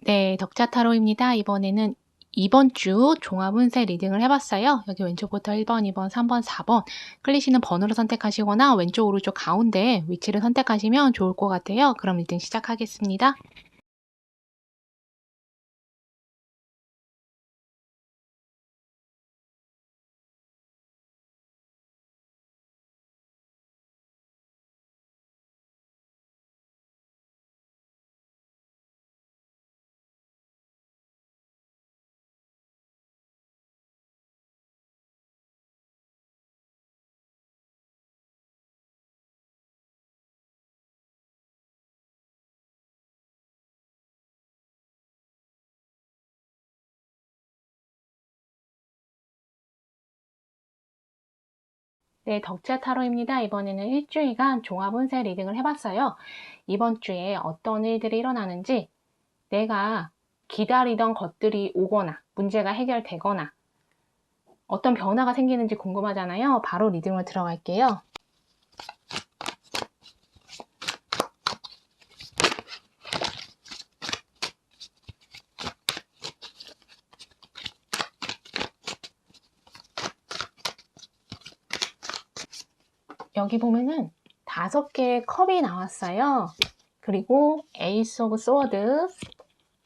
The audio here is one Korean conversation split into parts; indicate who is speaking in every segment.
Speaker 1: 네, 덕자 타로입니다. 이번에는 이번 주 종합 운세 리딩을 해봤어요. 여기 왼쪽부터 1번, 2번, 3번, 4번 끌리시는 번호를 선택하시거나 왼쪽, 오른쪽, 가운데 위치를 선택하시면 좋을 것 같아요. 그럼 리딩 시작하겠습니다. 네, 덕자 타로입니다. 이번에는 일주일간 종합 운세 리딩을 해봤어요. 이번 주에 어떤 일들이 일어나는지, 내가 기다리던 것들이 오거나 문제가 해결되거나 어떤 변화가 생기는지 궁금하잖아요. 바로 리딩을 들어갈게요. 여기 보면은 5개의 컵이 나왔어요. 그리고 에이스 오브 소드,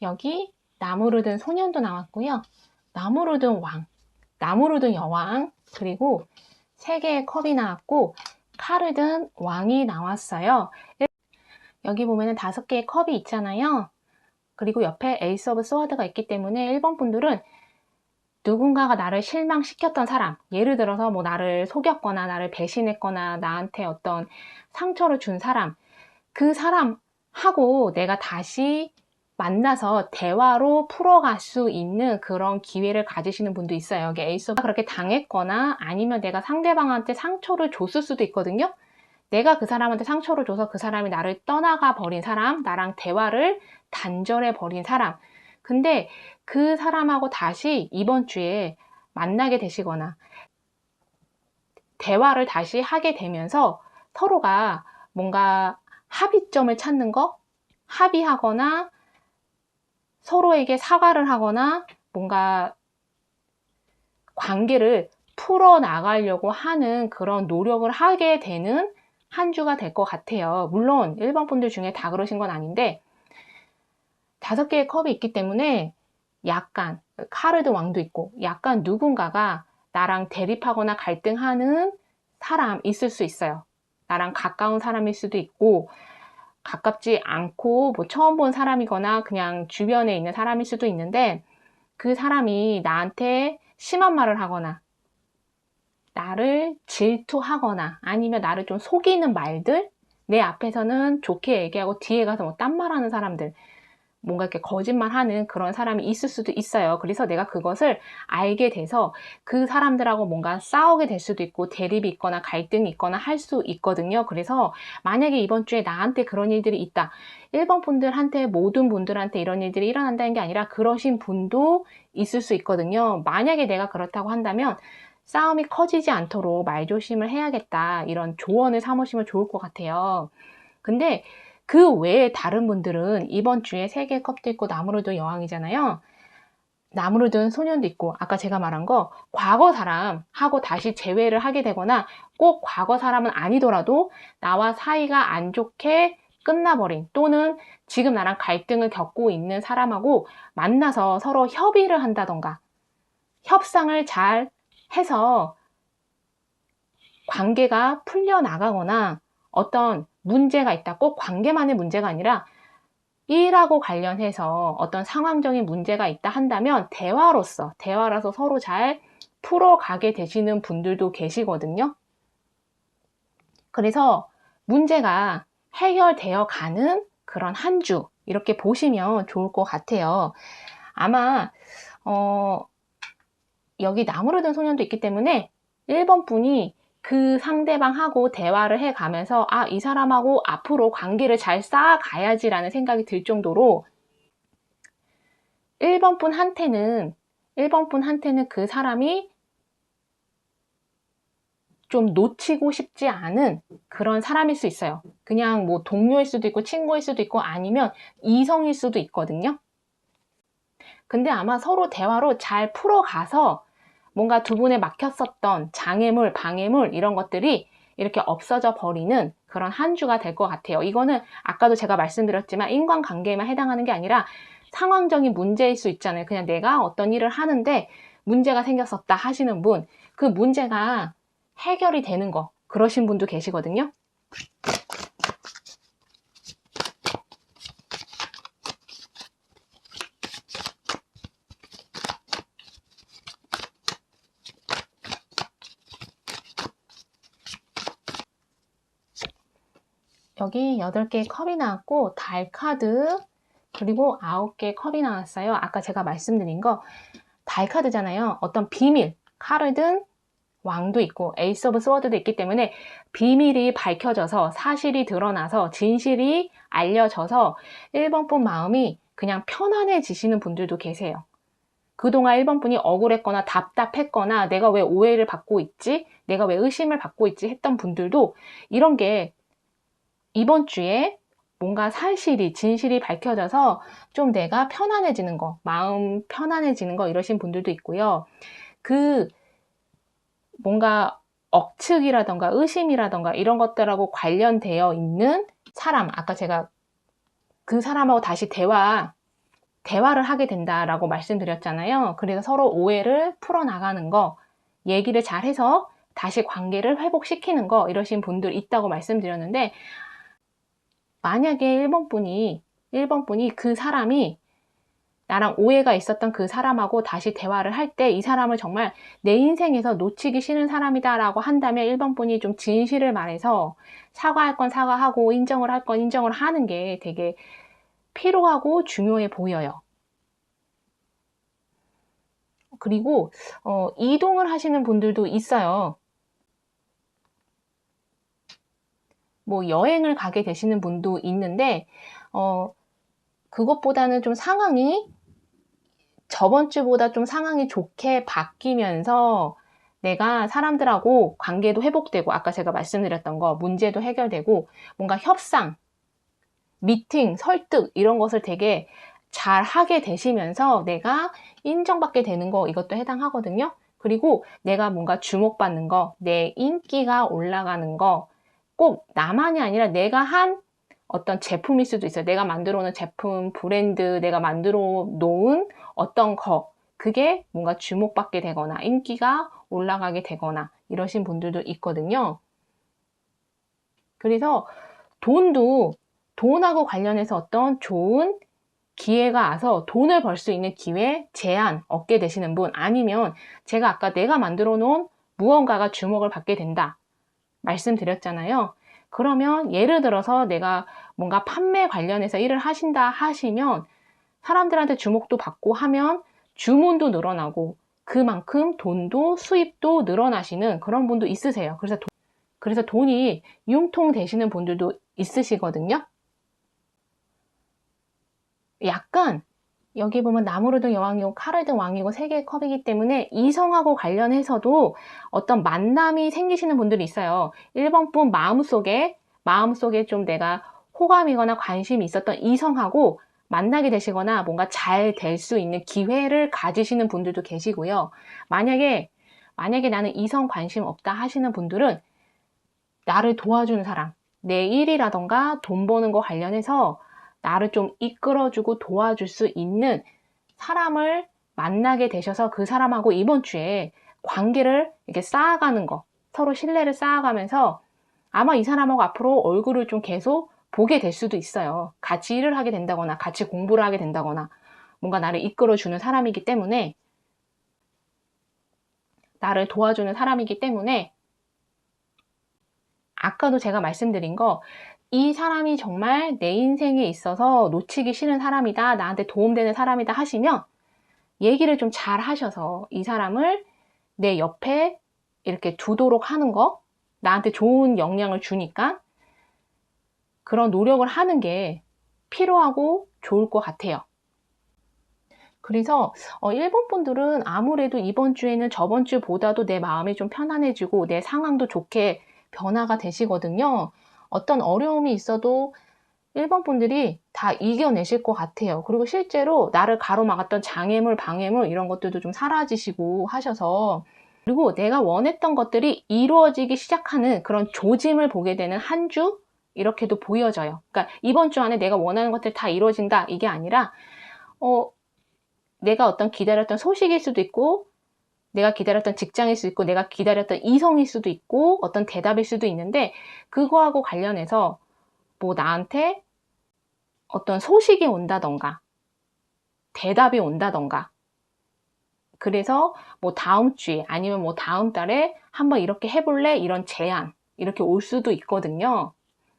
Speaker 1: 여기 나무를 든 소년도 나왔고요. 나무를 든 왕, 나무를 든 여왕, 그리고 3개의 컵이 나왔고 칼을 든 왕이 나왔어요. 여기 보면은 5개의 컵이 있잖아요. 그리고 옆에 에이스 오브 소드가 있기 때문에 1번 분들은 누군가가 나를 실망시켰던 사람, 예를 들어서 뭐 나를 속였거나 나를 배신했거나 나한테 어떤 상처를 준 사람, 그 사람하고 내가 다시 만나서 대화로 풀어갈 수 있는 그런 기회를 가지시는 분도 있어요. 여기 에이스가 그렇게 당했거나 아니면 내가 상대방한테 상처를 줬을 수도 있거든요. 내가 그 사람한테 상처를 줘서 그 사람이 나를 떠나가 버린 사람, 나랑 대화를 단절해 버린 사람. 근데 그 사람하고 다시 이번 주에 만나게 되시거나 대화를 다시 하게 되면서 서로가 뭔가 합의점을 찾는 거, 합의하거나 서로에게 사과를 하거나 뭔가 관계를 풀어나가려고 하는 그런 노력을 하게 되는 한 주가 될 것 같아요. 물론 1번 분들 중에 다 그러신 건 아닌데 5개의 컵이 있기 때문에 약간 카르드 왕도 있고 약간 누군가가 나랑 대립하거나 갈등하는 사람 있을 수 있어요. 나랑 가까운 사람일 수도 있고 가깝지 않고 뭐 처음 본 사람이거나 그냥 주변에 있는 사람일 수도 있는데 그 사람이 나한테 심한 말을 하거나 나를 질투하거나 아니면 나를 좀 속이는 말들, 내 앞에서는 좋게 얘기하고 뒤에 가서 뭐 딴 말하는 사람들, 뭔가 이렇게 거짓말하는 그런 사람이 있을 수도 있어요. 그래서 내가 그것을 알게 돼서 그 사람들하고 뭔가 싸우게 될 수도 있고 대립이 있거나 갈등이 있거나 할 수 있거든요. 그래서 만약에 이번 주에 나한테 그런 일들이 있다. 1번 분들한테 모든 분들한테 이런 일들이 일어난다는 게 아니라 그러신 분도 있을 수 있거든요. 만약에 내가 그렇다고 한다면 싸움이 커지지 않도록 말조심을 해야겠다. 이런 조언을 삼으시면 좋을 것 같아요. 근데 그 외에 다른 분들은 이번 주에 3개의 컵도 있고 나무를 든 여왕이잖아요. 나무를 든 소년도 있고 아까 제가 말한 거 과거 사람하고 다시 재회를 하게 되거나 꼭 과거 사람은 아니더라도 나와 사이가 안 좋게 끝나버린 또는 지금 나랑 갈등을 겪고 있는 사람하고 만나서 서로 협의를 한다던가 협상을 잘 해서 관계가 풀려나가거나 어떤 문제가 있다. 꼭 관계만의 문제가 아니라 일하고 관련해서 어떤 상황적인 문제가 있다 한다면 대화로서 서로 잘 풀어가게 되시는 분들도 계시거든요. 그래서 문제가 해결되어 가는 그런 한 주 이렇게 보시면 좋을 것 같아요. 아마 여기 나무를 든 소년도 있기 때문에 1번 분이 그 상대방하고 대화를 해가면서 아, 이 사람하고 앞으로 관계를 잘 쌓아가야지라는 생각이 들 정도로 1번 분한테는 그 사람이 좀 놓치고 싶지 않은 그런 사람일 수 있어요. 그냥 뭐 동료일 수도 있고 친구일 수도 있고 아니면 이성일 수도 있거든요. 근데 아마 서로 대화로 잘 풀어가서 뭔가 두 분의 막혔었던 장애물, 방해물 이런 것들이 이렇게 없어져 버리는 그런 한 주가 될 것 같아요. 이거는 아까도 제가 말씀드렸지만 인간관계에만 해당하는 게 아니라 상황적인 문제일 수 있잖아요. 그냥 내가 어떤 일을 하는데 문제가 생겼었다 하시는 분, 그 문제가 해결이 되는 거, 그러신 분도 계시거든요. 여기 8개의 컵이 나왔고 달 카드 그리고 9개의 컵이 나왔어요. 아까 제가 말씀드린 거 달 카드잖아요. 어떤 비밀, 칼이든 왕도 있고 에이스 오브 스워드도 있기 때문에 비밀이 밝혀져서 사실이 드러나서 진실이 알려져서 1번 분 마음이 그냥 편안해지시는 분들도 계세요. 그동안 1번 분이 억울했거나 답답했거나 내가 왜 오해를 받고 있지? 내가 왜 의심을 받고 있지? 했던 분들도 이런 게 이번 주에 뭔가 사실이, 진실이 밝혀져서 좀 내가 편안해지는 거, 마음 편안해지는 거 이러신 분들도 있고요. 그 뭔가 억측이라던가 의심이라던가 이런 것들하고 관련되어 있는 사람, 아까 제가 그 사람하고 다시 대화를 하게 된다라고 말씀드렸잖아요. 그래서 서로 오해를 풀어나가는 거, 얘기를 잘해서 다시 관계를 회복시키는 거 이러신 분들 있다고 말씀드렸는데 만약에 1번 분이 그 사람이 나랑 오해가 있었던 그 사람하고 다시 대화를 할 때 이 사람을 정말 내 인생에서 놓치기 싫은 사람이다 라고 한다면 1번 분이 좀 진실을 말해서 사과할 건 사과하고 인정을 할 건 인정을 하는 게 되게 필요하고 중요해 보여요. 그리고 이동을 하시는 분들도 있어요. 뭐 여행을 가게 되시는 분도 있는데 그것보다는 좀 상황이 저번 주보다 좀 상황이 좋게 바뀌면서 내가 사람들하고 관계도 회복되고 아까 제가 말씀드렸던 거 문제도 해결되고 뭔가 협상, 미팅, 설득 이런 것을 되게 잘 하게 되시면서 내가 인정받게 되는 거 이것도 해당하거든요. 그리고 내가 뭔가 주목받는 거, 내 인기가 올라가는 거 꼭 나만이 아니라 내가 한 어떤 제품일 수도 있어요. 내가 만들어 놓은 제품, 브랜드, 내가 만들어 놓은 어떤 거 그게 뭔가 주목받게 되거나 인기가 올라가게 되거나 이러신 분들도 있거든요. 그래서 돈하고 관련해서 어떤 좋은 기회가 와서 돈을 벌 수 있는 기회, 제한 얻게 되시는 분 아니면 제가 아까 내가 만들어 놓은 무언가가 주목을 받게 된다 말씀드렸잖아요. 그러면 예를 들어서 내가 뭔가 판매 관련해서 일을 하신다 하시면 사람들한테 주목도 받고 하면 주문도 늘어나고 그만큼 돈도 수입도 늘어나시는 그런 분도 있으세요. 그래서 돈이 융통되시는 분들도 있으시거든요. 약간 여기 보면 나무르등 여왕이고 칼을등 왕이고 3개의 컵이기 때문에 이성하고 관련해서도 어떤 만남이 생기시는 분들이 있어요. 1번 분 마음속에 좀 내가 호감이거나 관심이 있었던 이성하고 만나게 되시거나 뭔가 잘 될 수 있는 기회를 가지시는 분들도 계시고요. 만약에 나는 이성 관심 없다 하시는 분들은 나를 도와주는 사람, 내 일이라던가 돈 버는 거 관련해서 나를 좀 이끌어주고 도와줄 수 있는 사람을 만나게 되셔서 그 사람하고 이번 주에 관계를 이렇게 쌓아가는 거, 서로 신뢰를 쌓아가면서 아마 이 사람하고 앞으로 얼굴을 좀 계속 보게 될 수도 있어요. 같이 일을 하게 된다거나 같이 공부를 하게 된다거나 뭔가 나를 이끌어주는 사람이기 때문에 나를 도와주는 사람이기 때문에 아까도 제가 말씀드린 거 이 사람이 정말 내 인생에 있어서 놓치기 싫은 사람이다, 나한테 도움되는 사람이다 하시면 얘기를 좀 잘 하셔서 이 사람을 내 옆에 이렇게 두도록 하는 거, 나한테 좋은 영향을 주니까 그런 노력을 하는 게 필요하고 좋을 것 같아요. 그래서 1번 분들은 아무래도 이번 주에는 저번 주보다도 내 마음이 좀 편안해지고 내 상황도 좋게 변화가 되시거든요. 어떤 어려움이 있어도 1번 분들이 다 이겨내실 것 같아요. 그리고 실제로 나를 가로막았던 장애물, 방해물 이런 것들도 좀 사라지시고 하셔서, 그리고 내가 원했던 것들이 이루어지기 시작하는 그런 조짐을 보게 되는 한 주 이렇게도 보여져요. 그러니까 이번 주 안에 내가 원하는 것들이 다 이루어진다 이게 아니라 내가 어떤 기다렸던 소식일 수도 있고, 내가 기다렸던 직장일 수도 있고, 내가 기다렸던 이성일 수도 있고, 어떤 대답일 수도 있는데, 그거하고 관련해서 뭐 나한테 어떤 소식이 온다던가, 대답이 온다던가, 그래서 뭐 다음 주에 아니면 뭐 다음 달에 한번 이렇게 해볼래? 이런 제안, 이렇게 올 수도 있거든요.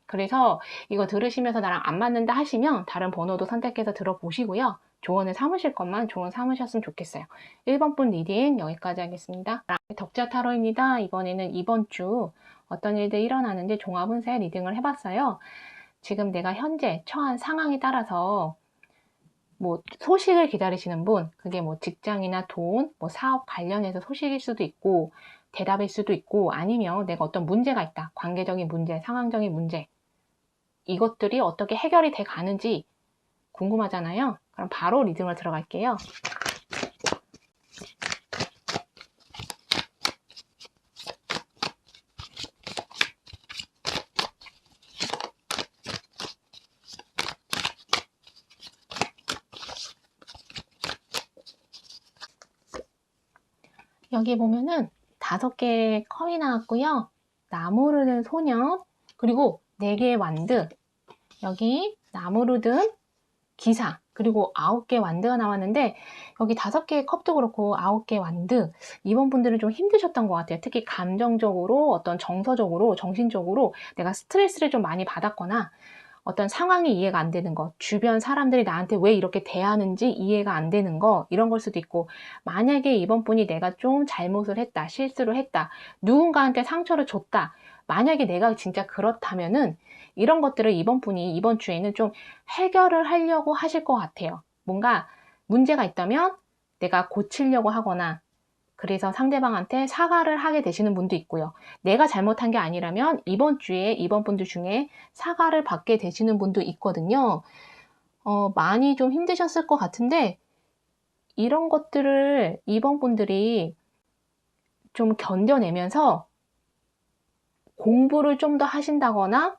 Speaker 1: 그래서 이거 들으시면서 나랑 안 맞는다 하시면 다른 번호도 선택해서 들어보시고요. 조언을 삼으실 것만 조언 삼으셨으면 좋겠어요. 1번 분 리딩 여기까지 하겠습니다. 덕자 타로입니다. 이번에는 이번 주 어떤 일들이 일어나는지 종합운세 리딩을 해봤어요. 지금 내가 현재 처한 상황에 따라서 뭐 소식을 기다리시는 분, 그게 뭐 직장이나 돈, 뭐 사업 관련해서 소식일 수도 있고 대답일 수도 있고, 아니면 내가 어떤 문제가 있다. 관계적인 문제, 상황적인 문제, 이것들이 어떻게 해결이 돼 가는지 궁금하잖아요. 그럼 바로 리딩을 들어갈게요. 여기 보면은 5개의 컵이 나왔고요. 나무를 든 소년, 그리고 4개의 완드, 여기 나무를 든 기사, 그리고 9개 완드가 나왔는데, 여기 5개의 컵도 그렇고 9개 완드, 이번 분들은 좀 힘드셨던 것 같아요. 특히 감정적으로, 어떤 정서적으로, 정신적으로 내가 스트레스를 좀 많이 받았거나, 어떤 상황이 이해가 안 되는 것, 주변 사람들이 나한테 왜 이렇게 대하는지 이해가 안 되는 거, 이런 걸 수도 있고, 만약에 이번 분이 내가 좀 잘못을 했다, 실수를 했다, 누군가한테 상처를 줬다, 만약에 내가 진짜 그렇다면은 이런 것들을 이번 분이 이번 주에는 좀 해결을 하려고 하실 것 같아요. 뭔가 문제가 있다면 내가 고치려고 하거나, 그래서 상대방한테 사과를 하게 되시는 분도 있고요. 내가 잘못한 게 아니라면 이번 주에 이번 분들 중에 사과를 받게 되시는 분도 있거든요. 많이 좀 힘드셨을 것 같은데, 이런 것들을 이번 분들이 좀 견뎌내면서 공부를 좀 더 하신다거나,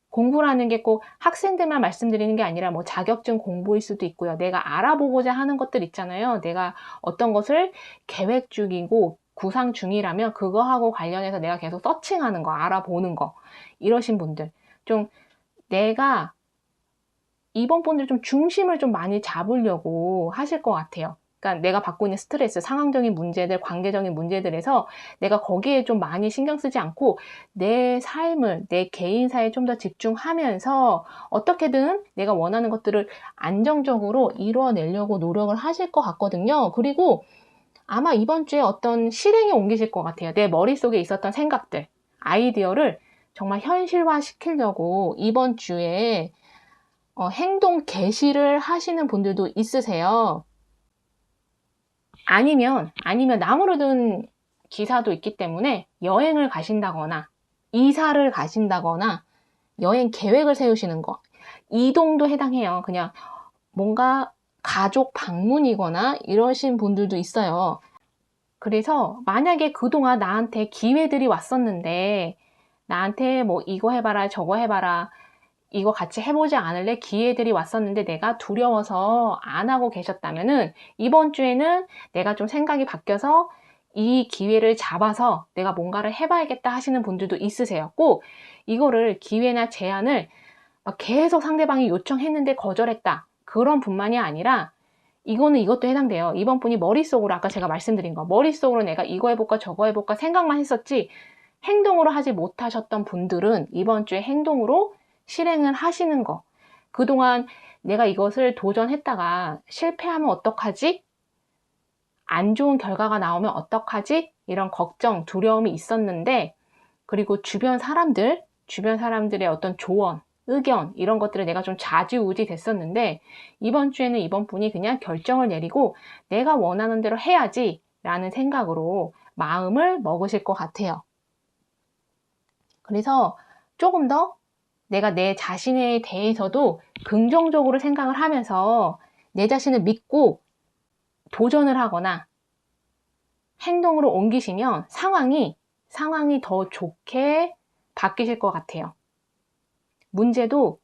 Speaker 1: 공부라는 게 꼭 학생들만 말씀드리는 게 아니라 뭐 자격증 공부일 수도 있고요. 내가 알아보고자 하는 것들 있잖아요. 내가 어떤 것을 계획 중이고 구상 중이라면 그거하고 관련해서 내가 계속 서칭하는 거, 알아보는 거, 이러신 분들. 좀 내가 이번 분들 좀 중심을 좀 많이 잡으려고 하실 것 같아요. 그러니까 내가 받고 있는 스트레스, 상황적인 문제들, 관계적인 문제들에서 내가 거기에 좀 많이 신경 쓰지 않고 내 삶을, 내 개인사에 좀 더 집중하면서 어떻게든 내가 원하는 것들을 안정적으로 이루어내려고 노력을 하실 것 같거든요. 그리고 아마 이번 주에 어떤 실행에 옮기실 것 같아요. 내 머릿속에 있었던 생각들, 아이디어를 정말 현실화 시키려고 이번 주에 행동 개시를 하시는 분들도 있으세요. 아니면 나무를 든 기사도 있기 때문에 여행을 가신다거나, 이사를 가신다거나, 여행 계획을 세우시는 거, 이동도 해당해요. 그냥 뭔가 가족 방문이거나 이러신 분들도 있어요. 그래서 만약에 그동안 나한테 기회들이 왔었는데, 나한테 뭐 이거 해봐라, 저거 해봐라, 이거 같이 해보지 않을래? 기회들이 왔었는데 내가 두려워서 안 하고 계셨다면은 이번 주에는 내가 좀 생각이 바뀌어서 이 기회를 잡아서 내가 뭔가를 해봐야겠다 하시는 분들도 있으세요. 꼭 이거를 기회나 제안을 막 계속 상대방이 요청했는데 거절했다, 그런 분만이 아니라 이거는 이것도 해당돼요. 이번 분이 머릿속으로, 아까 제가 말씀드린 거, 머릿속으로 내가 이거 해볼까 저거 해볼까 생각만 했었지 행동으로 하지 못하셨던 분들은 이번 주에 행동으로 실행을 하시는 거. 그동안 내가 이것을 도전했다가 실패하면 어떡하지? 안 좋은 결과가 나오면 어떡하지? 이런 걱정, 두려움이 있었는데, 그리고 주변 사람들의 어떤 조언, 의견, 이런 것들을 내가 좀 좌지우지 됐었는데, 이번 주에는 이번 분이 그냥 결정을 내리고 내가 원하는 대로 해야지 라는 생각으로 마음을 먹으실 것 같아요. 그래서 조금 더 내가 내 자신에 대해서도 긍정적으로 생각을 하면서 내 자신을 믿고 도전을 하거나 행동으로 옮기시면 상황이 더 좋게 바뀌실 것 같아요. 문제도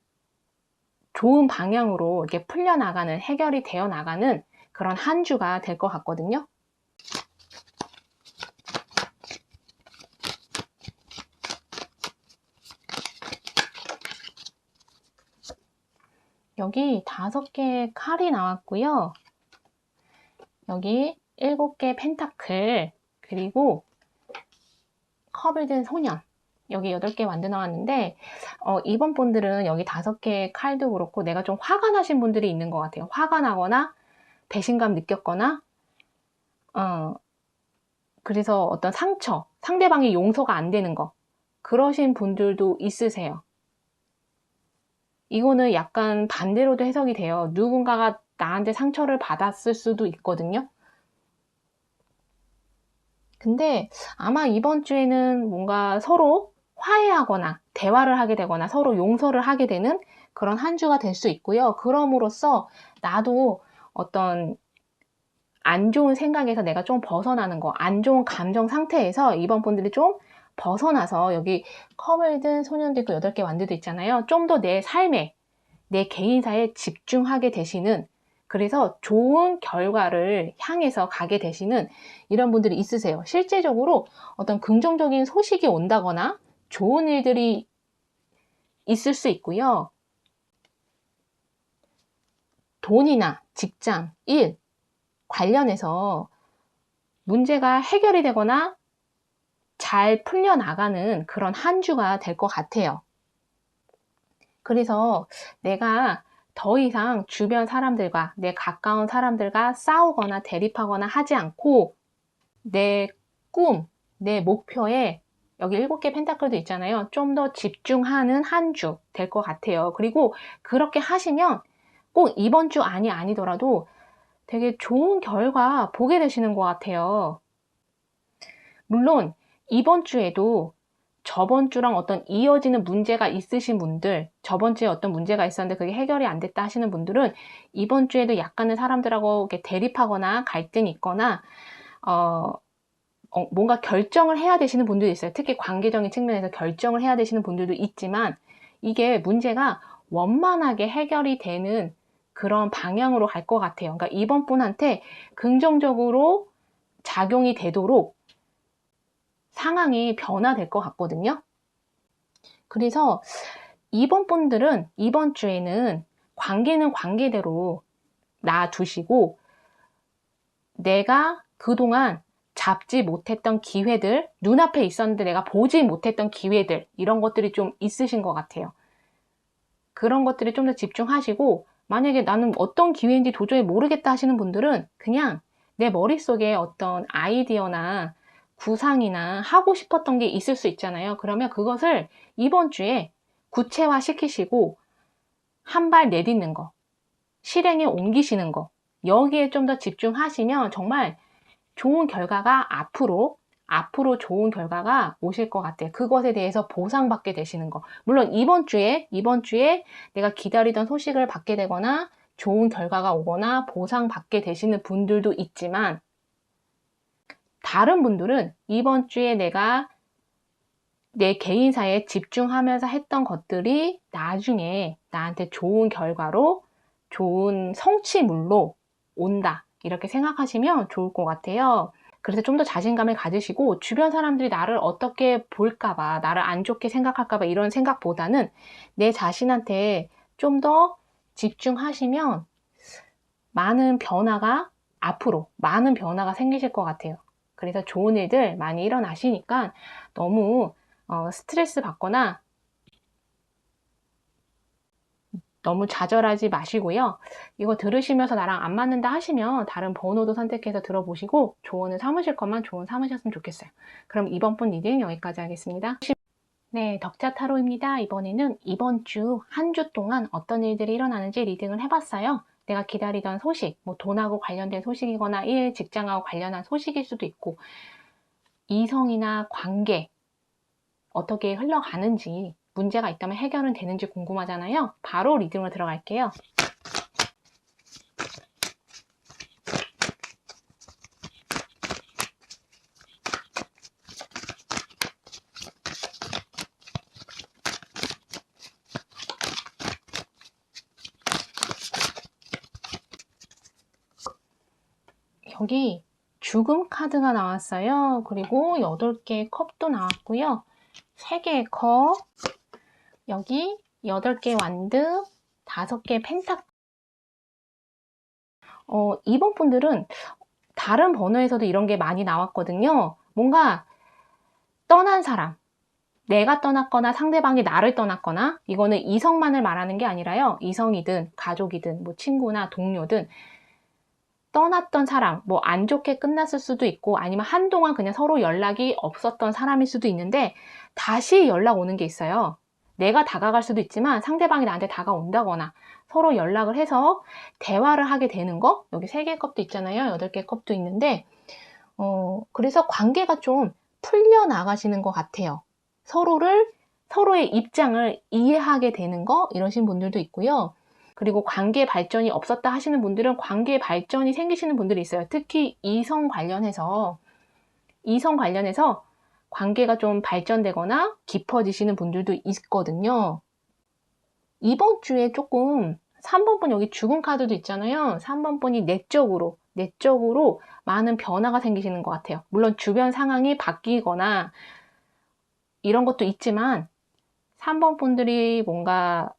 Speaker 1: 좋은 방향으로 이렇게 풀려나가는, 해결이 되어 나가는 그런 한 주가 될 것 같거든요. 여기 5개의 칼이 나왔고요. 여기 7개 펜타클, 그리고 컵을 든 소년, 여기 8개 완드 나왔는데 이번 분들은 여기 5개의 칼도 그렇고 내가 좀 화가 나신 분들이 있는 것 같아요. 화가 나거나 배신감 느꼈거나 그래서 어떤 상처, 상대방이 용서가 안 되는 거, 그러신 분들도 있으세요. 이거는 약간 반대로도 해석이 돼요. 누군가가 나한테 상처를 받았을 수도 있거든요. 근데 아마 이번 주에는 뭔가 서로 화해하거나 대화를 하게 되거나 서로 용서를 하게 되는 그런 한 주가 될 수 있고요. 그럼으로써 나도 어떤 안 좋은 생각에서 내가 좀 벗어나는 거, 안 좋은 감정 상태에서 이번 분들이 좀 벗어나서 여기 컵을 든 소년도 있고 8개 완드도 있잖아요. 좀 더 내 삶에, 내 개인사에 집중하게 되시는, 그래서 좋은 결과를 향해서 가게 되시는 이런 분들이 있으세요. 실제적으로 어떤 긍정적인 소식이 온다거나 좋은 일들이 있을 수 있고요. 돈이나 직장, 일 관련해서 문제가 해결이 되거나 잘 풀려나가는 그런 한 주가 될 것 같아요. 그래서 내가 더 이상 주변 사람들과, 내 가까운 사람들과 싸우거나 대립하거나 하지 않고 내 꿈, 내 목표에, 여기 7개 펜타클도 있잖아요. 좀 더 집중하는 한 주 될 것 같아요. 그리고 그렇게 하시면 꼭 이번 주 아니더라도 되게 좋은 결과 보게 되시는 것 같아요. 물론 이번 주에도 저번 주랑 어떤 이어지는 문제가 있으신 분들, 저번 주에 어떤 문제가 있었는데 그게 해결이 안 됐다 하시는 분들은 이번 주에도 약간은 사람들하고 이렇게 대립하거나 갈등이 있거나 뭔가 결정을 해야 되시는 분들도 있어요. 특히 관계적인 측면에서 결정을 해야 되시는 분들도 있지만 이게 문제가 원만하게 해결이 되는 그런 방향으로 갈 것 같아요. 그러니까 이번 분한테 긍정적으로 작용이 되도록 상황이 변화될 것 같거든요. 그래서 이번 분들은 이번 주에는 관계는 관계대로 놔두시고 내가 그동안 잡지 못했던 기회들, 눈앞에 있었는데 내가 보지 못했던 기회들, 이런 것들이 좀 있으신 것 같아요. 그런 것들에 좀 더 집중하시고 만약에 나는 어떤 기회인지 도저히 모르겠다 하시는 분들은 그냥 내 머릿속에 어떤 아이디어나 구상이나 하고 싶었던 게 있을 수 있잖아요. 그러면 그것을 이번 주에 구체화 시키시고 한 발 내딛는 거, 실행에 옮기시는 거, 여기에 좀 더 집중하시면 정말 좋은 결과가 앞으로 좋은 결과가 오실 것 같아요. 그것에 대해서 보상받게 되시는 거. 물론 이번 주에 내가 기다리던 소식을 받게 되거나 좋은 결과가 오거나 보상받게 되시는 분들도 있지만 다른 분들은 이번 주에 내가 내 개인사에 집중하면서 했던 것들이 나중에 나한테 좋은 결과로, 좋은 성취물로 온다, 이렇게 생각하시면 좋을 것 같아요. 그래서 좀 더 자신감을 가지시고 주변 사람들이 나를 어떻게 볼까봐, 나를 안 좋게 생각할까봐 이런 생각보다는 내 자신한테 좀 더 집중하시면 앞으로 많은 변화가 생기실 것 같아요. 그래서 좋은 일들 많이 일어나시니까 너무 스트레스 받거나 너무 좌절하지 마시고요. 이거 들으시면서 나랑 안 맞는다 하시면 다른 번호도 선택해서 들어보시고 조언을 삼으실 것만 조언 삼으셨으면 좋겠어요. 그럼 이번 분 리딩 여기까지 하겠습니다. 네, 덕자 타로입니다. 이번에는 이번 주 한 주 동안 어떤 일들이 일어나는지 리딩을 해봤어요. 내가 기다리던 소식, 뭐 돈하고 관련된 소식이거나 일, 직장하고 관련한 소식일 수도 있고 이성이나 관계 어떻게 흘러가는지 문제가 있다면 해결은 되는지 궁금하잖아요. 바로 리딩으로 들어갈게요. 여기 죽음 카드가 나왔어요. 그리고 8개의 컵도 나왔고요. 3개의 컵, 여기 8개의 완드, 5개의 펜타클. 이번 분들은 다른 번호에서도 이런 게 많이 나왔거든요. 뭔가 떠난 사람, 내가 떠났거나 상대방이 나를 떠났거나, 이거는 이성만을 말하는 게 아니라요. 이성이든 가족이든 뭐 친구나 동료든 떠났던 사람, 뭐 안 좋게 끝났을 수도 있고 아니면 한동안 그냥 서로 연락이 없었던 사람일 수도 있는데 다시 연락 오는 게 있어요. 내가 다가갈 수도 있지만 상대방이 나한테 다가온다거나 서로 연락을 해서 대화를 하게 되는 거. 여기 3개의 컵도 있잖아요. 8개의 컵도 있는데 그래서 관계가 좀 풀려나가시는 것 같아요. 서로의 입장을 이해하게 되는 거, 이러신 분들도 있고요. 그리고 관계 발전이 없었다 하시는 분들은 관계 발전이 생기시는 분들이 있어요. 특히 이성 관련해서 관계가 좀 발전되거나 깊어지시는 분들도 있거든요. 이번 주에 조금 3번 분, 여기 죽은 카드도 있잖아요. 3번 분이 내적으로 많은 변화가 생기시는 것 같아요. 물론 주변 상황이 바뀌거나 이런 것도 있지만 3번 분들이 뭔가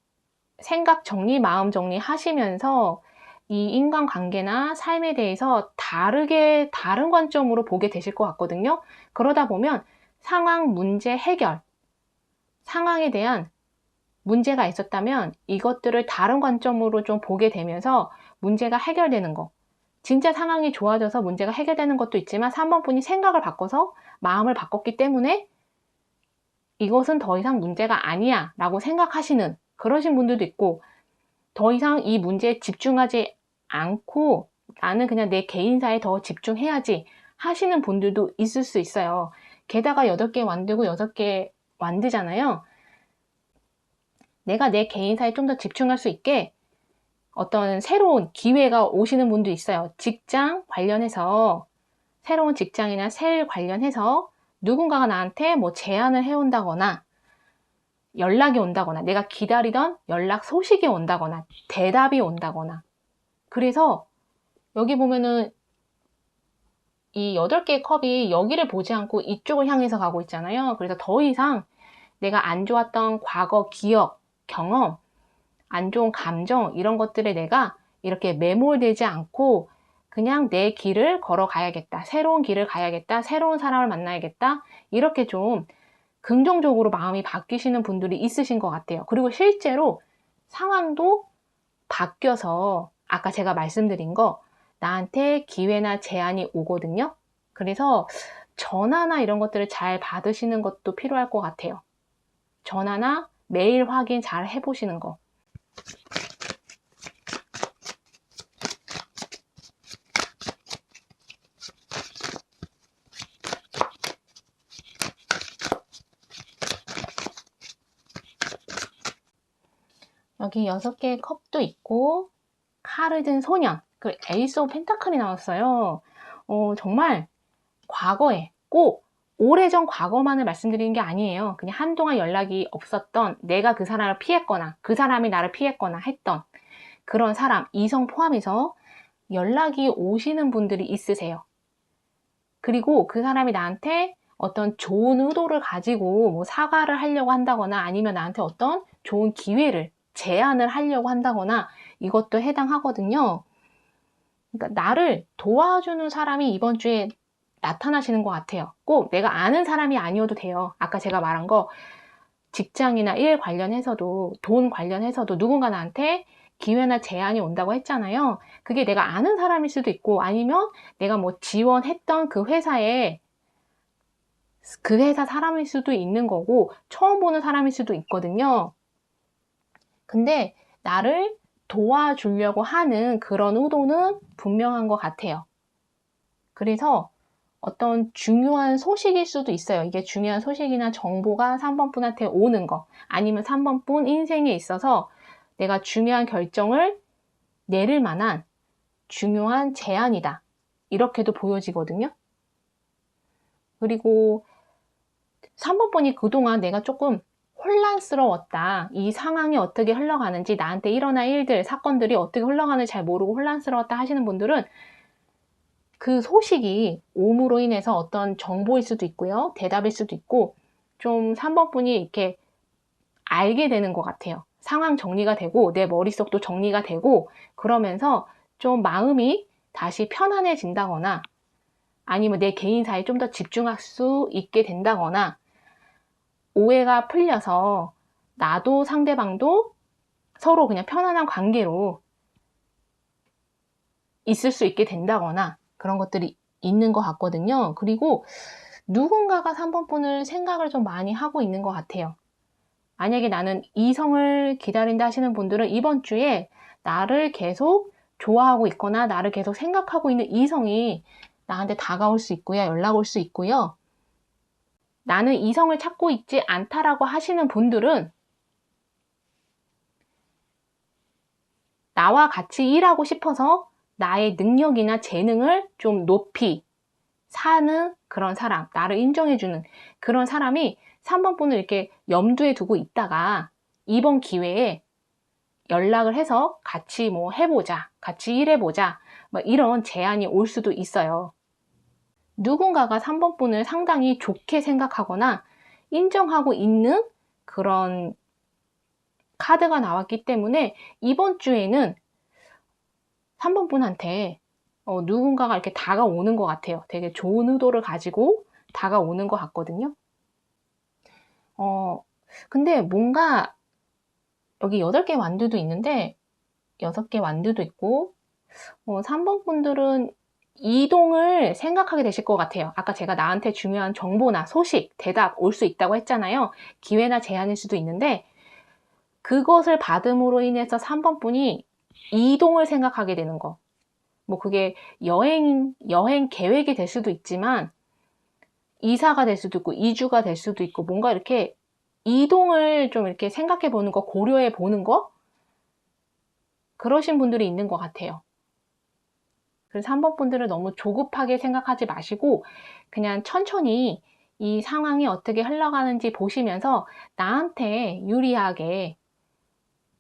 Speaker 1: 생각 정리, 마음 정리 하시면서 이 인간관계나 삶에 대해서 다른 관점으로 보게 되실 것 같거든요. 그러다 보면 상황, 문제, 해결, 상황에 대한 문제가 있었다면 이것들을 다른 관점으로 좀 보게 되면서 문제가 해결되는 거. 진짜 상황이 좋아져서 문제가 해결되는 것도 있지만 3번 분이 생각을 바꿔서 마음을 바꿨기 때문에 이것은 더 이상 문제가 아니야 라고 생각하시는 그러신 분들도 있고, 더 이상 이 문제에 집중하지 않고 나는 그냥 내 개인사에 더 집중해야지 하시는 분들도 있을 수 있어요. 게다가 8개 완드고 6개 완드잖아요. 내가 내 개인사에 좀 더 집중할 수 있게 어떤 새로운 기회가 오시는 분도 있어요. 직장 관련해서, 새로운 직장이나 새 관련해서 누군가가 나한테 뭐 제안을 해온다거나 연락이 온다거나 내가 기다리던 연락 소식이 온다거나 대답이 온다거나. 그래서 여기 보면은 이 8개의 컵이 여기를 보지 않고 이쪽을 향해서 가고 있잖아요. 그래서 더 이상 내가 안 좋았던 과거 기억, 경험, 안 좋은 감정, 이런 것들에 내가 이렇게 매몰되지 않고 그냥 내 길을 걸어가야겠다. 새로운 길을 가야겠다. 새로운 사람을 만나야겠다. 이렇게 좀 긍정적으로 마음이 바뀌시는 분들이 있으신 것 같아요. 그리고 실제로 상황도 바뀌어서 아까 제가 말씀드린 거 나한테 기회나 제안이 오거든요. 그래서 전화나 이런 것들을 잘 받으시는 것도 필요할 것 같아요. 전화나 메일 확인 잘 해보시는 거. 여기 6개의 컵도 있고 칼을 든 소년, 그 에이스 오브 펜타클이 나왔어요. 정말 과거에 꼭 오래전 과거만을 말씀드리는 게 아니에요. 그냥 한동안 연락이 없었던, 내가 그 사람을 피했거나 그 사람이 나를 피했거나 했던 그런 사람, 이성 포함해서 연락이 오시는 분들이 있으세요. 그리고 그 사람이 나한테 어떤 좋은 의도를 가지고 뭐 사과를 하려고 한다거나 아니면 나한테 어떤 좋은 기회를 제안을 하려고 한다거나 이것도 해당하거든요. 그러니까 나를 도와주는 사람이 이번 주에 나타나시는 것 같아요. 꼭 내가 아는 사람이 아니어도 돼요. 아까 제가 말한 거 직장이나 일 관련해서도 돈 관련해서도 누군가 나한테 기회나 제안이 온다고 했잖아요. 그게 내가 아는 사람일 수도 있고 아니면 내가 뭐 지원했던 그 회사에 그 회사 사람일 수도 있는 거고 처음 보는 사람일 수도 있거든요. 근데 나를 도와주려고 하는 그런 의도는 분명한 것 같아요. 그래서 어떤 중요한 소식일 수도 있어요. 이게 중요한 소식이나 정보가 3번 분한테 오는 거, 아니면 3번 분 인생에 있어서 내가 중요한 결정을 내릴 만한 중요한 제안이다. 이렇게도 보여지거든요. 그리고 3번 분이 그동안 내가 조금 혼란스러웠다. 이 상황이 어떻게 흘러가는지, 나한테 일어날 일들, 사건들이 어떻게 흘러가는지 잘 모르고 혼란스러웠다 하시는 분들은 그 소식이 오음으로 인해서 어떤 정보일 수도 있고요. 대답일 수도 있고, 좀 3번 분이 이렇게 알게 되는 것 같아요. 상황 정리가 되고, 내 머릿속도 정리가 되고, 그러면서 좀 마음이 다시 편안해진다거나, 아니면 내 개인사에 좀 더 집중할 수 있게 된다거나, 오해가 풀려서 나도 상대방도 서로 그냥 편안한 관계로 있을 수 있게 된다거나 그런 것들이 있는 것 같거든요. 그리고 누군가가 3번 분을 생각을 좀 많이 하고 있는 것 같아요. 만약에 나는 이성을 기다린다 하시는 분들은 이번 주에 나를 계속 좋아하고 있거나 나를 계속 생각하고 있는 이성이 나한테 다가올 수 있고요. 연락 올 수 있고요. 나는 이성을 찾고 있지 않다라고 하시는 분들은 나와 같이 일하고 싶어서 나의 능력이나 재능을 좀 높이 사는 그런 사람, 나를 인정해주는 그런 사람이 3번 분을 이렇게 염두에 두고 있다가 이번 기회에 연락을 해서 같이 뭐 해보자, 같이 일해보자, 뭐 이런 제안이 올 수도 있어요. 누군가가 3번 분을 상당히 좋게 생각하거나 인정하고 있는 그런 카드가 나왔기 때문에 이번 주에는 3번 분한테 누군가가 이렇게 다가오는 것 같아요. 되게 좋은 의도를 가지고 다가오는 것 같거든요. 근데 뭔가 여기 8개 완두도 있는데 6개 완두도 있고 3번 분들은 이동을 생각하게 되실 것 같아요. 아까 제가 나한테 중요한 정보나 소식, 대답 올 수 있다고 했잖아요. 기회나 제안일 수도 있는데 그것을 받음으로 인해서 3번 분이 이동을 생각하게 되는 거. 뭐 그게 여행 계획이 될 수도 있지만 이사가 될 수도 있고 이주가 될 수도 있고 뭔가 이렇게 이동을 좀 이렇게 생각해 보는 거, 고려해 보는 거 그러신 분들이 있는 것 같아요. 그래서 3번 분들은 너무 조급하게 생각하지 마시고 그냥 천천히 이 상황이 어떻게 흘러가는지 보시면서 나한테 유리하게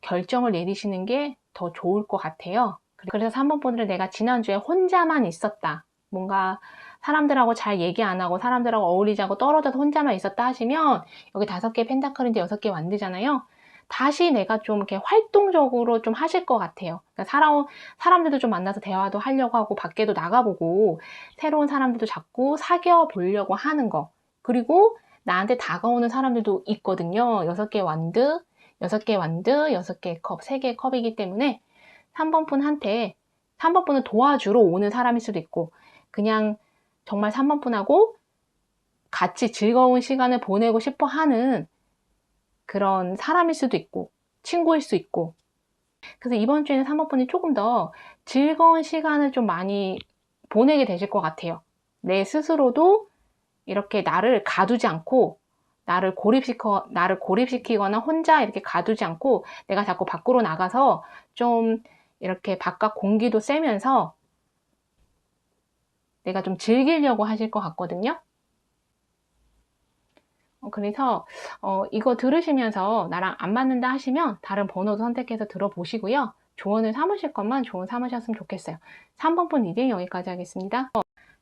Speaker 1: 결정을 내리시는 게 더 좋을 것 같아요. 그래서 3번 분들은 내가 지난주에 혼자만 있었다. 뭔가 사람들하고 잘 얘기 안 하고 사람들하고 어울리지 않고 떨어져서 혼자만 있었다 하시면 여기 5개 펜타클인데 6개 완드잖아요. 다시 내가 좀 이렇게 활동적으로 좀 하실 것 같아요. 그러니까 사람들도 좀 만나서 대화도 하려고 하고 밖에도 나가보고 새로운 사람들도 자꾸 사귀어 보려고 하는 거. 그리고 나한테 다가오는 사람들도 있거든요. 6개 완드, 6개 완드, 6개 컵, 3개 컵이기 때문에 3번 분한테 3번 분을 도와주러 오는 사람일 수도 있고 그냥 정말 3번 분하고 같이 즐거운 시간을 보내고 싶어 하는 그런 사람일 수도 있고 친구일 수 있고 그래서 이번 주에는 3번 분이 조금 더 즐거운 시간을 좀 많이 보내게 되실 것 같아요. 내 스스로도 이렇게 나를 가두지 않고 나를 고립시키거나 혼자 이렇게 가두지 않고 내가 자꾸 밖으로 나가서 좀 이렇게 바깥 공기도 쐬면서 내가 좀 즐기려고 하실 것 같거든요. 그래서 이거 들으시면서 나랑 안 맞는다 하시면 다른 번호도 선택해서 들어보시고요. 조언을 삼으실 것만 조언 삼으셨으면 좋겠어요. 3번 분 리딩 여기까지 하겠습니다.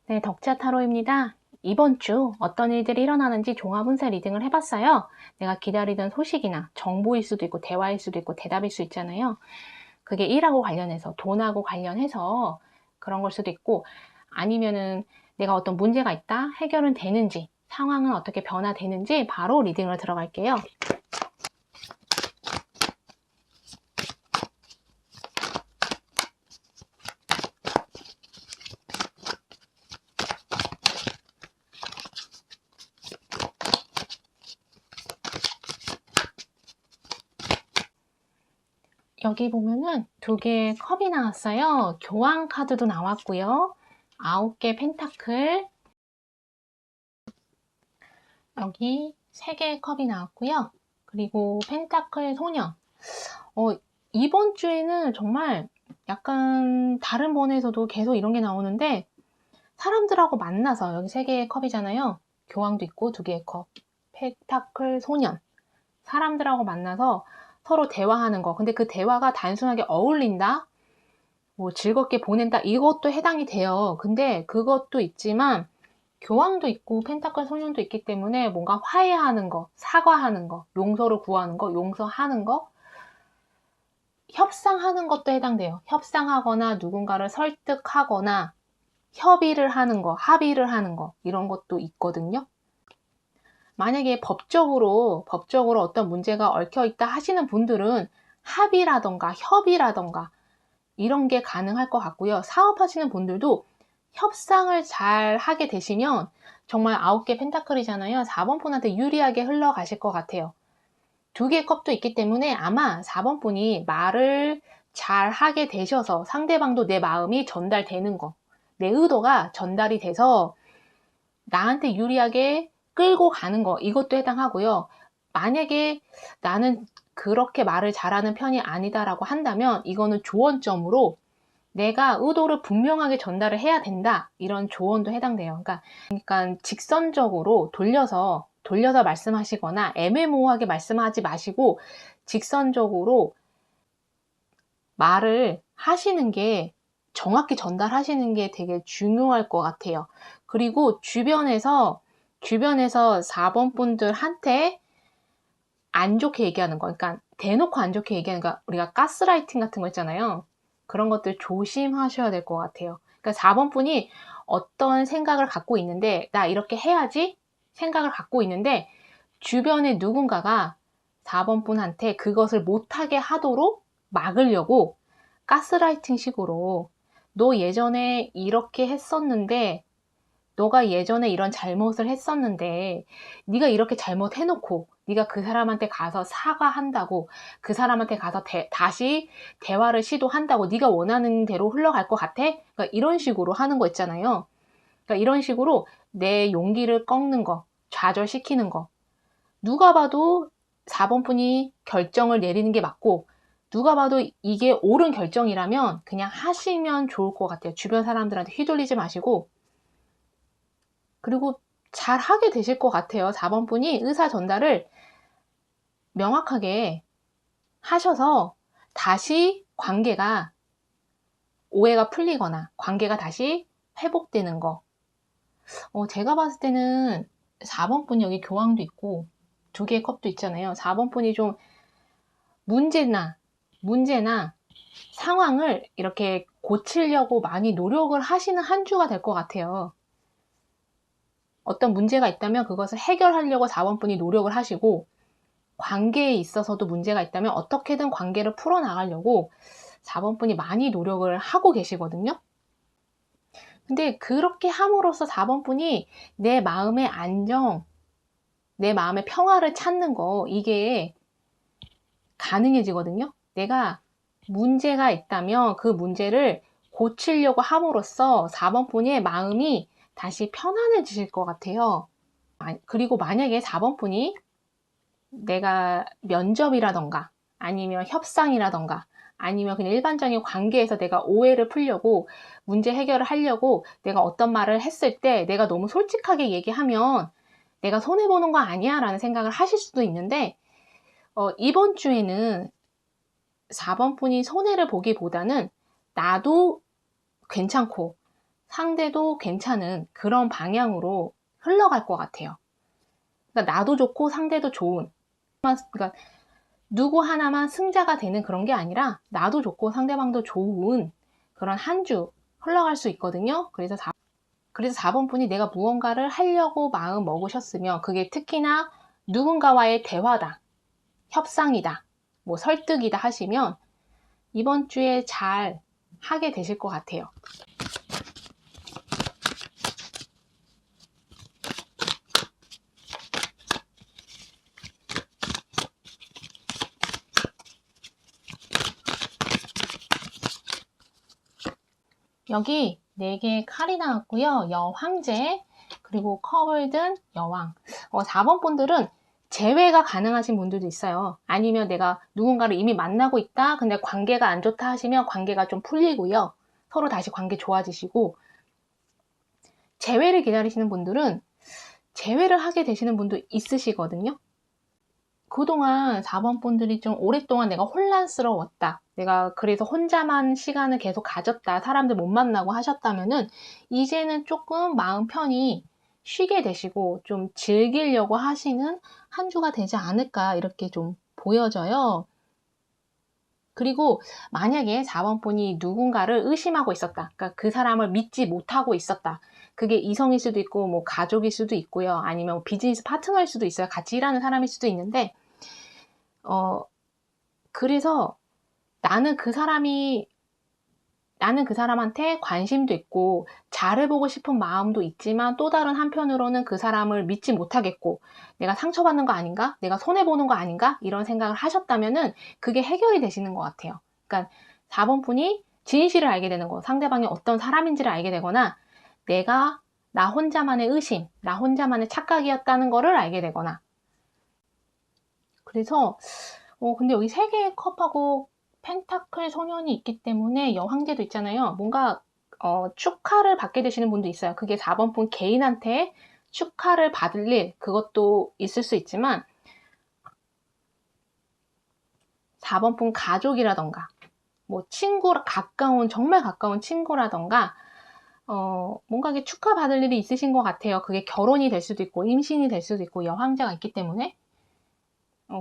Speaker 1: 네, 덕자 타로입니다. 이번 주 어떤 일들이 일어나는지 종합운세 리딩을 해봤어요. 내가 기다리던 소식이나 정보일 수도 있고 대화일 수도 있고 대답일 수 있잖아요. 그게 일하고 관련해서 돈하고 관련해서 그런 걸 수도 있고 아니면은 내가 어떤 문제가 있다 해결은 되는지 상황은 어떻게 변화되는지 바로 리딩으로 들어갈게요. 여기 보면은 2개의 컵이 나왔어요. 교황 카드도 나왔고요. 9개 펜타클, 여기 3개의 컵이 나왔고요. 그리고 펜타클 소년. 이번 주에는 정말 약간 다른 번에서도 계속 이런 게 나오는데 사람들하고 만나서 여기 3개의 컵이잖아요. 교황도 있고 2개의 컵. 펜타클 소년. 사람들하고 만나서 서로 대화하는 거. 근데 그 대화가 단순하게 어울린다? 뭐 즐겁게 보낸다? 이것도 해당이 돼요. 근데 그것도 있지만 교황도 있고 펜타클 소년도 있기 때문에 뭔가 화해하는 거, 사과하는 거, 용서를 구하는 거, 용서하는 거, 협상하는 것도 해당돼요. 협상하거나 누군가를 설득하거나 협의를 하는 거, 합의를 하는 거 이런 것도 있거든요. 만약에 법적으로 어떤 문제가 얽혀 있다 하시는 분들은 합의라던가 협의라던가 이런 게 가능할 것 같고요. 사업하시는 분들도 협상을 잘 하게 되시면 정말 9개 펜타클이잖아요. 4번 분한테 유리하게 흘러가실 것 같아요. 2개의 컵도 있기 때문에 아마 4번 분이 말을 잘 하게 되셔서 상대방도 내 마음이 전달되는 거, 내 의도가 전달이 돼서 나한테 유리하게 끌고 가는 거, 이것도 해당하고요. 만약에 나는 그렇게 말을 잘하는 편이 아니다라고 한다면 이거는 조언점으로 내가 의도를 분명하게 전달을 해야 된다. 이런 조언도 해당돼요. 그러니까 직선적으로 돌려서 말씀하시거나 애매모호하게 말씀하지 마시고 직선적으로 말을 하시는 게 정확히 전달하시는 게 되게 중요할 것 같아요. 그리고 주변에서 4번 분들한테 안 좋게 얘기하는 거, 그러니까 대놓고 안 좋게 얘기하는 거, 우리가 가스라이팅 같은 거 있잖아요. 그런 것들 조심하셔야 될 것 같아요. 그러니까 4번 분이 어떤 생각을 갖고 있는데, 나 이렇게 해야지 생각을 갖고 있는데, 주변에 누군가가 4번 분한테 그것을 못하게 하도록 막으려고 가스라이팅 식으로 너 예전에 이렇게 했었는데, 너가 예전에 이런 잘못을 했었는데 네가 이렇게 잘못해놓고 네가 그 사람한테 가서 사과한다고 그 사람한테 가서 다시 대화를 시도한다고 네가 원하는 대로 흘러갈 것 같아? 그러니까 이런 식으로 하는 거 있잖아요. 그러니까 이런 식으로 내 용기를 꺾는 거, 좌절시키는 거. 누가 봐도 4번 분이 결정을 내리는 게 맞고 누가 봐도 이게 옳은 결정이라면 그냥 하시면 좋을 것 같아요. 주변 사람들한테 휘둘리지 마시고 그리고 잘 하게 되실 것 같아요. 4번 분이 의사 전달을 명확하게 하셔서 다시 관계가 오해가 풀리거나 관계가 다시 회복되는 거. 제가 봤을 때는 4번 분 여기 교황도 있고 2개의 컵도 있잖아요. 4번 분이 좀 문제나 상황을 이렇게 고치려고 많이 노력을 하시는 한 주가 될 것 같아요. 어떤 문제가 있다면 그것을 해결하려고 4번 분이 노력을 하시고 관계에 있어서도 문제가 있다면 어떻게든 관계를 풀어나가려고 4번 분이 많이 노력을 하고 계시거든요. 근데 그렇게 함으로써 4번 분이 내 마음의 안정, 내 마음의 평화를 찾는 거 이게 가능해지거든요. 내가 문제가 있다면 그 문제를 고치려고 함으로써 4번 분의 마음이 다시 편안해지실 것 같아요. 그리고 만약에 4번 분이 내가 면접이라던가 아니면 협상이라던가 아니면 그냥 일반적인 관계에서 내가 오해를 풀려고 문제 해결을 하려고 내가 어떤 말을 했을 때 내가 너무 솔직하게 얘기하면 내가 손해보는 거 아니야 라는 생각을 하실 수도 있는데 이번 주에는 4번 분이 손해를 보기보다는 나도 괜찮고 상대도 괜찮은 그런 방향으로 흘러갈 것 같아요. 그러니까 나도 좋고 상대도 좋은, 그러니까 누구 하나만 승자가 되는 그런 게 아니라 나도 좋고 상대방도 좋은 그런 한 주 흘러갈 수 있거든요. 그래서 4번 분이 내가 무언가를 하려고 마음 먹으셨으면 그게 특히나 누군가와의 대화다, 협상이다, 뭐 설득이다 하시면 이번 주에 잘 하게 되실 것 같아요. 여기 4개의 칼이 나왔고요. 여황제, 그리고 컵을 든 여왕. 4번 분들은 재회가 가능하신 분들도 있어요. 아니면 내가 누군가를 이미 만나고 있다. 근데 관계가 안 좋다 하시면 관계가 좀 풀리고요. 서로 다시 관계 좋아지시고, 재회를 기다리시는 분들은 재회를 하게 되시는 분도 있으시거든요. 그동안 4번 분들이 좀 오랫동안 내가 혼란스러웠다. 내가 그래서 혼자만 시간을 계속 가졌다. 사람들 못 만나고 하셨다면은 이제는 조금 마음 편히 쉬게 되시고 좀 즐기려고 하시는 한 주가 되지 않을까 이렇게 좀 보여져요. 그리고 만약에 4번 분이 누군가를 의심하고 있었다. 그러니까 그 사람을 믿지 못하고 있었다. 그게 이성일 수도 있고 뭐 가족일 수도 있고요. 아니면 뭐 비즈니스 파트너일 수도 있어요. 같이 일하는 사람일 수도 있는데 그래서 나는 그 사람한테 관심도 있고 잘해보고 싶은 마음도 있지만 또 다른 한편으로는 그 사람을 믿지 못하겠고 내가 상처받는 거 아닌가? 내가 손해보는 거 아닌가? 이런 생각을 하셨다면은 그게 해결이 되시는 것 같아요. 그러니까 4번 분이 진실을 알게 되는 거, 상대방이 어떤 사람인지를 알게 되거나 내가 나 혼자만의 의심, 나 혼자만의 착각이었다는 거를 알게 되거나 그래서 근데 여기 3개의 컵하고 펜타클 소년이 있기 때문에 여황제도 있잖아요. 뭔가 축하를 받게 되시는 분도 있어요. 그게 4번 분 개인한테 축하를 받을 일 그것도 있을 수 있지만 4번 분 가족이라던가 뭐 친구 정말 가까운 친구라던가 뭔가 이게 축하받을 일이 있으신 것 같아요. 그게 결혼이 될 수도 있고 임신이 될 수도 있고 여황제가 있기 때문에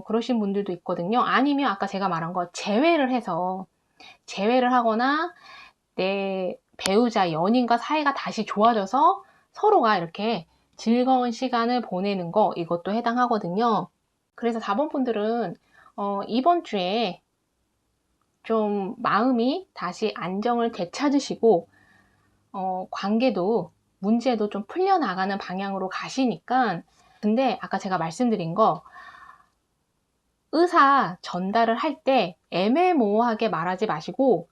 Speaker 1: 그러신 분들도 있거든요. 아니면 아까 제가 말한 거 재회를 하거나 내 배우자, 연인과 사이가 다시 좋아져서 서로가 이렇게 즐거운 시간을 보내는 거 이것도 해당하거든요. 그래서 4번 분들은 이번 주에 좀 마음이 다시 안정을 되찾으시고 관계도 문제도 좀 풀려나가는 방향으로 가시니까 근데 아까 제가 말씀드린 거 의사 전달을 할 때 애매모호하게 말하지 마시고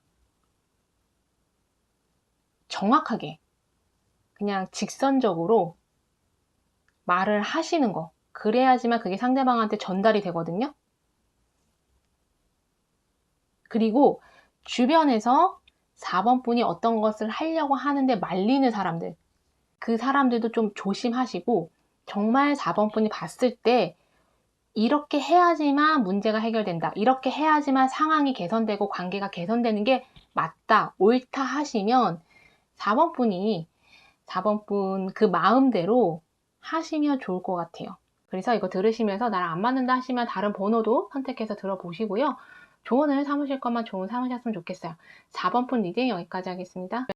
Speaker 1: 정확하게 그냥 직선적으로 말을 하시는 거. 그래야지만 그게 상대방한테 전달이 되거든요. 그리고 주변에서 4번 분이 어떤 것을 하려고 하는데 말리는 사람들. 그 사람들도 좀 조심하시고 정말 4번 분이 봤을 때 이렇게 해야지만 문제가 해결된다. 이렇게 해야지만 상황이 개선되고 관계가 개선되는 게 맞다, 옳다 하시면 4번 분 그 마음대로 하시면 좋을 것 같아요. 그래서 이거 들으시면서 나랑 안 맞는다 하시면 다른 번호도 선택해서 들어보시고요. 조언을 삼으실 것만 조언 삼으셨으면 좋겠어요. 4번 분 리딩 여기까지 하겠습니다.